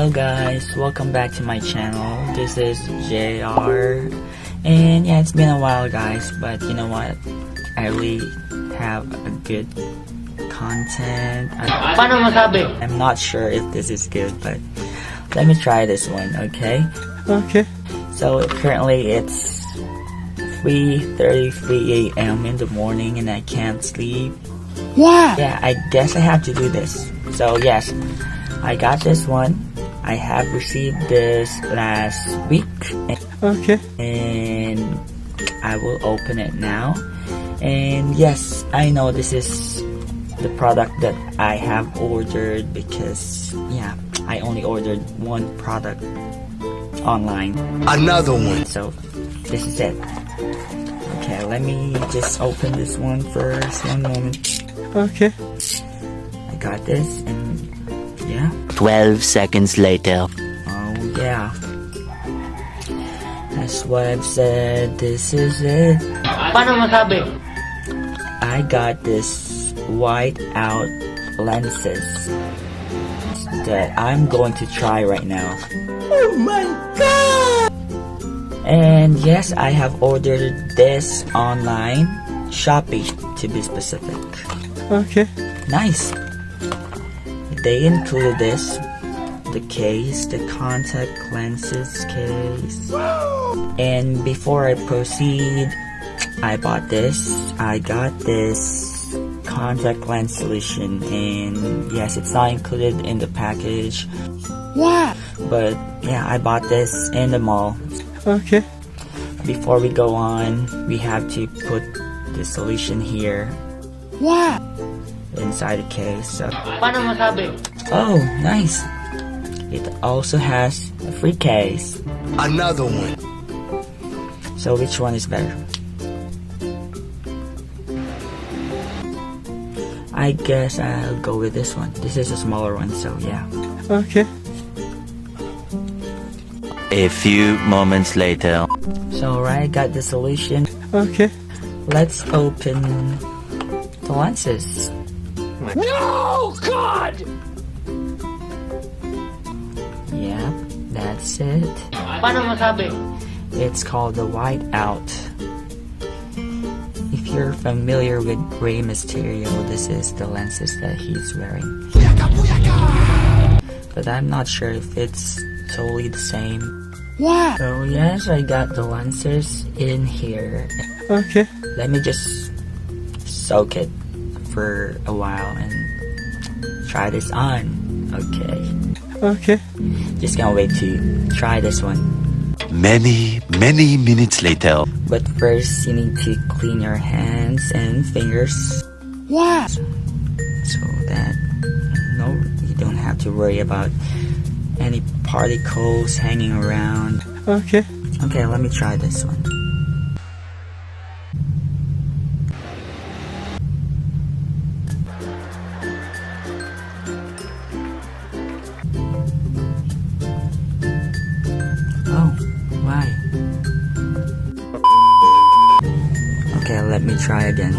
Hello guys, welcome back to my channel. This is JR, and yeah, it's been a while guys, but you know what, I really have a good content. I'm not sure if this is good, but let me try this one. Okay, so currently it's 3:33 a.m. in the morning and I can't sleep. Yeah, I guess I have to do this. So yes, I got this one. I have received this last week. And I will open it now. And yes, I know this is the product that I have ordered because yeah, I only ordered one product online. Another one. So this is it. Okay, let me just open this one first. One moment. I got this and yeah. 12 seconds later. Oh yeah. That's what I've said. This is it. I got this white out lenses that I'm going to try right now. Oh my god! And yes, I have ordered this online, Shopee to be specific. Nice. They included this, the case, the contact lenses case. And before I proceed, I bought this. I got this contact lens solution, and yes, it's not included in the package. But yeah, I bought this in the mall. Before we go on, we have to put the solution here. Inside the case. So. Oh, nice. It also has a free case. Another one. So which one is better? I guess I'll go with this one. This is a smaller one, so yeah. A few moments later. So right, I got the solution. Let's open the lenses. No, God! Yeah, that's it. It's called the white out. If you're familiar with Rey Mysterio, this is the lenses that he's wearing. But I'm not sure if it's totally the same. So yes, I got the lenses in here. Let me just soak it for a while and try this on. Just can't wait to try this one. Many minutes later. But first you need to clean your hands and fingers. So that you don't have to worry about any particles hanging around. Okay, let me try this one. Okay, let me try again.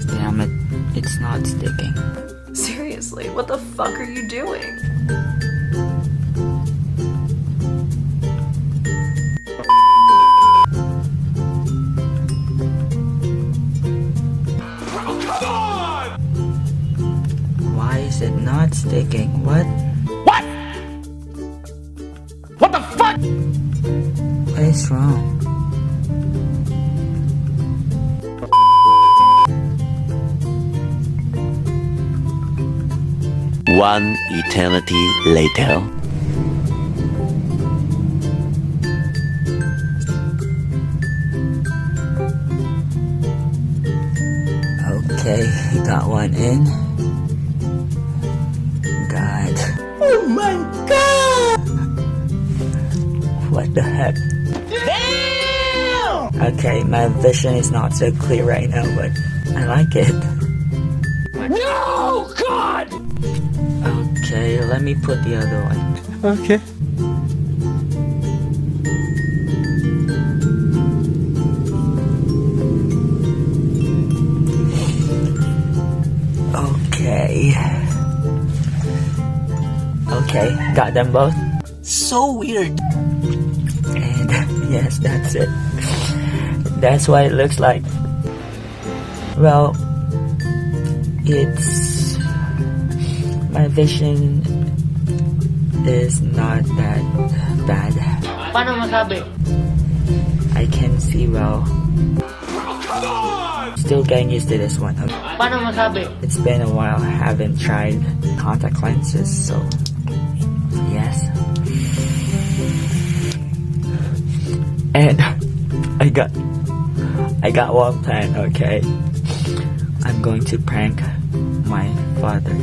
Damn it, it's not sticking. Seriously, what the fuck are you doing? It not sticking. What? What the fuck? What is wrong? One eternity later. Okay, got one in. God. Oh my god! What the heck? Damn! Okay, my vision is not so clear right now, but I like it. No! God! Okay, let me put the other one. Okay. Okay. Okay, got them both. So weird. And yes, that's it. That's what it looks like. Well, it's... my vision is not that bad. Paano masabi? I can see well. Still getting used to this one. Paano masabi? It's been a while. I haven't tried contact lenses, so yes. And I got one plan, okay? I'm going to prank my father.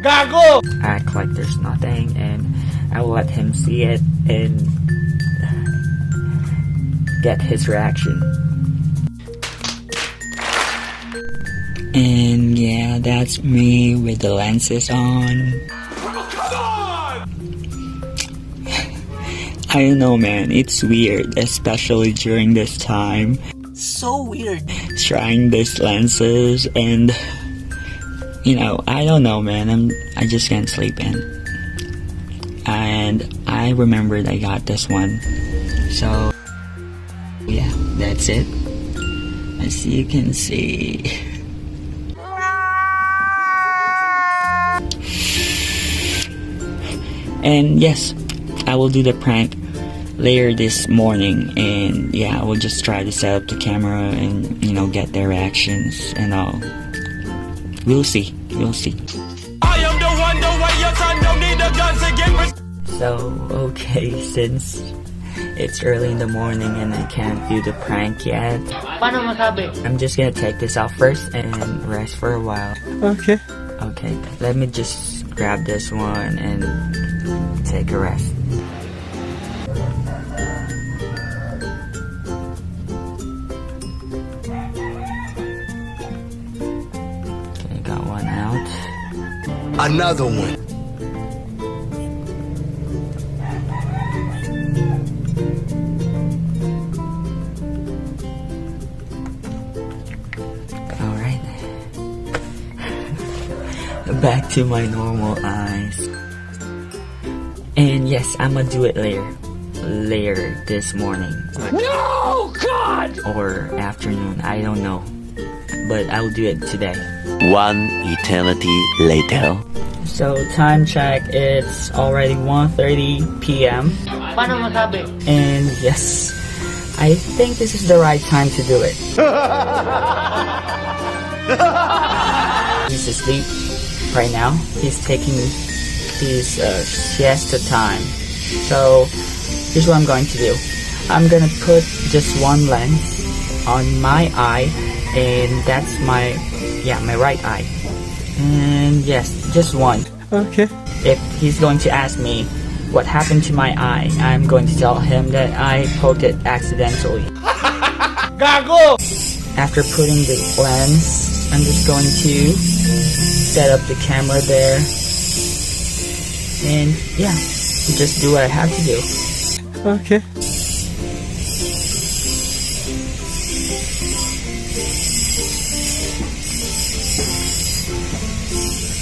Gago! Act like there's nothing, and I will let him see it and get his reaction. And yeah, that's me with the lenses on. I don't know, man, it's weird, especially during this time. So weird. Trying these lenses, and you know, I don't know, man, I just can't sleep in. And I remembered I got this one. So yeah, that's it. As you can see. And yes, I will do the prank later this morning, and yeah, I will just try to set up the camera and, you know, get their reactions and all. We'll see. I am the one, the way your son don't need a gun to get So, okay, since it's early in the morning and I can't do the prank yet, Paano masabi? I'm just gonna take this off first and rest for a while. Okay. Okay, let me just grab this one and take a rest. Okay, got one out. Another one. Alright. Back to my normal eyes. And yes, I'm gonna do it later this morning. No, God! Or afternoon, I don't know. But I'll do it today. One eternity later. So, time check, it's already 1:30 p.m. Paano masabi? And yes, I think this is the right time to do it. He's asleep right now. He's taking his siesta time. So, here's what I'm going to do. I'm gonna put just one lens on my eye, and that's my right eye. And yes, just one. Okay. If he's going to ask me what happened to my eye, I'm going to tell him that I poked it accidentally. Gago! After putting the lens, I'm just going to set up the camera there. And yeah, just do what I have to do. Okay.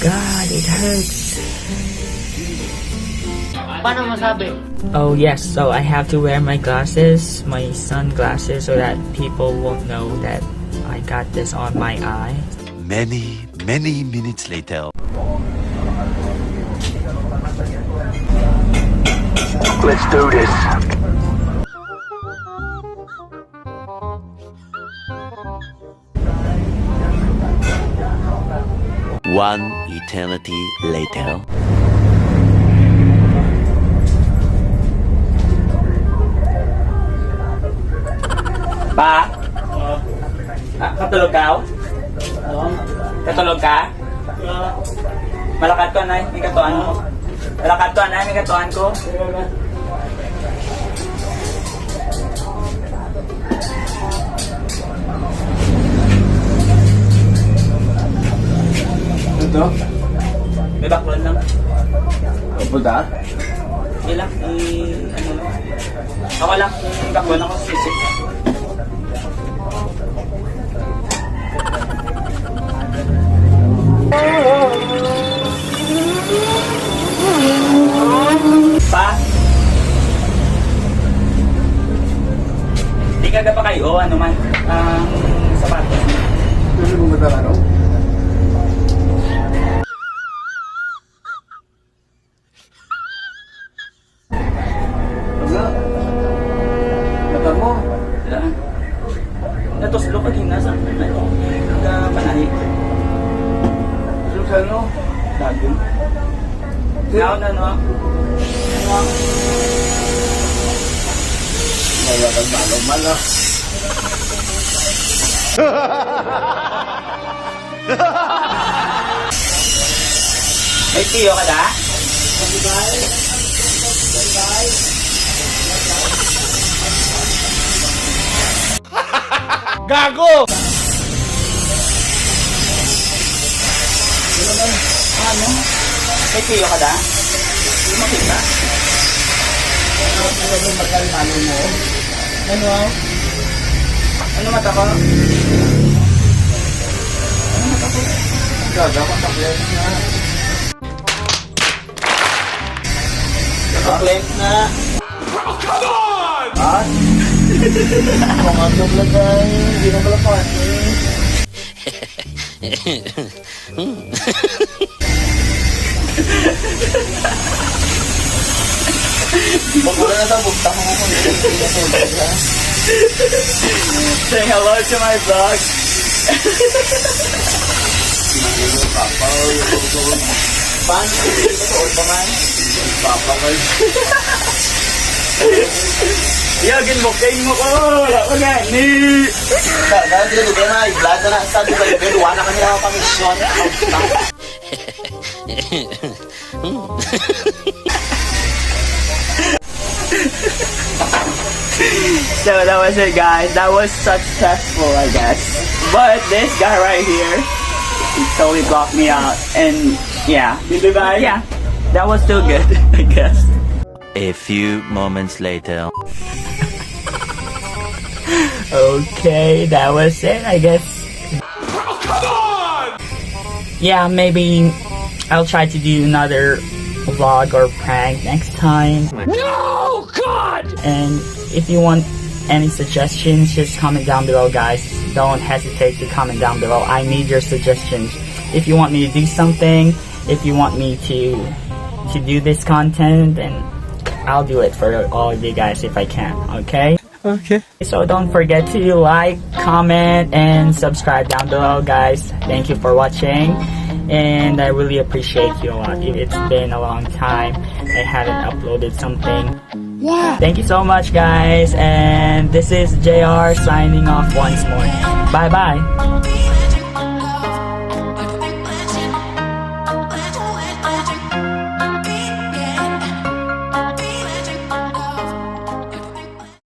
God, it hurts. Paano masabi? Oh yes, so I have to wear my glasses, my sunglasses, so that people won't know that I got this on my eye. Many minutes later. Let's do this. One eternity later. Pa? Katulog ka? Katulog ka? Malakad ko na, may katuan mo. Malakad ko na, may katuan ko. Ito? May baklan lang. Pupunta? Okay lang, ako lang, gagawin ako sa sisig. Pa? Di ka pa kayo, ano man, sapatos. Tuloy mo ba ano? Wala. Mata mo. Saan? Natuslo ka din nasa panahi. Sulog sa ano? Dago. Now na no? Wala kang malo-malo. May tiyo ka da? Gago! Ano? May tiyo ka da? Hindi makita. Ano? Ano mata ko? Gaga, mataklet na. Mataklet na. Come on! At? Kung ang dublagay, hindi na pala party. Huwag mo na sa bugtang mo kung hindi na tulad ha. Say hello to my vlog. Papa, paano kung hindi na tuod pa man? Papa, guys. Yagin mo, kain mo ko. Wala ko na. Ni. Kaya hindi na doon na, i-vlog na na. Sabi ko, pero wala ka nila pamisyon. So that was it, guys. That was successful, I guess. But this guy right here, he totally blocked me out. And yeah. Yeah. That was still good, I guess. A few moments later. Okay, that was it, I guess. Come on! Yeah, maybe I'll try to do another vlog or prank next time. No! God! And if you want any suggestions, just comment down below, guys. Don't hesitate to comment down below. I need your suggestions. If you want me to do something, if you want me to do this content, then I'll do it for all of you guys if I can, okay? Okay. So don't forget to like, comment, and subscribe down below, guys. Thank you for watching, and I really appreciate you a lot. It's been a long time. I haven't uploaded something. Yeah. Thank you so much, guys, and this is JR signing off once more. Bye-bye.